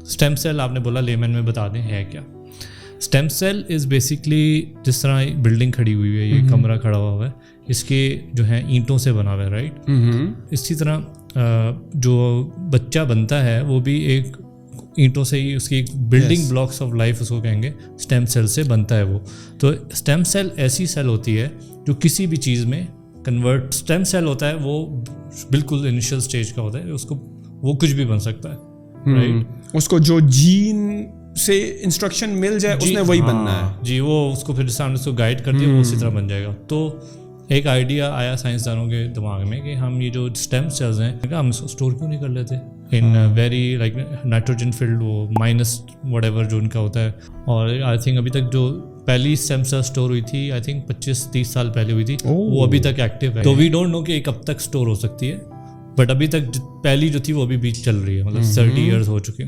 Stem cell आपने बोला, lemon में बता दें है क्या। स्टेम सेल इज़ बेसिकली जिस तरह बिल्डिंग खड़ी हुई है, ये कमरा खड़ा हुआ है, इसके जो है ईंटों से बना हुआ है, राइट। इसी तरह जो बच्चा बनता है वो भी एक ईंटों से ही, उसकी एक बिल्डिंग ब्लॉक्स ऑफ लाइफ उसको कहेंगे, स्टेम सेल से बनता है वो। तो स्टेम सेल ऐसी सेल होती है जो किसी भी चीज़ में कन्वर्ट, स्टेम सेल होता है वो बिल्कुल इनिशियल स्टेज का होता है, उसको वो कुछ भी बन सकता है, राइट। उसको जो जीन से इंस्ट्रक्शन मिल जाए उसने वही बनना है जी, वो उसको फिर सामने उसको गाइड करती है, वो उसी तरह बन जाएगा। तो एक आइडिया आया साइंसदानों के दिमाग में कि हम ये जो स्टेम सेल्स हैं हम इसको स्टोर क्यों नहीं कर लेते in very like nitrogen field, वो माइनस व्हाटएवर जो उनका होता है। और आई थिंक अभी तक जो पहली स्टेम सेल स्टोर हुई थी, आई थिंक 25-30 साल पहले हुई थी, वो अभी तक एक्टिव है। तो वी डोंट नो कि कब तक स्टोर हो सकती है, बट अभी तक पहली जो थी वो अभी भी चल रही है, मतलब 30 ईयर्स हो चुके हैं।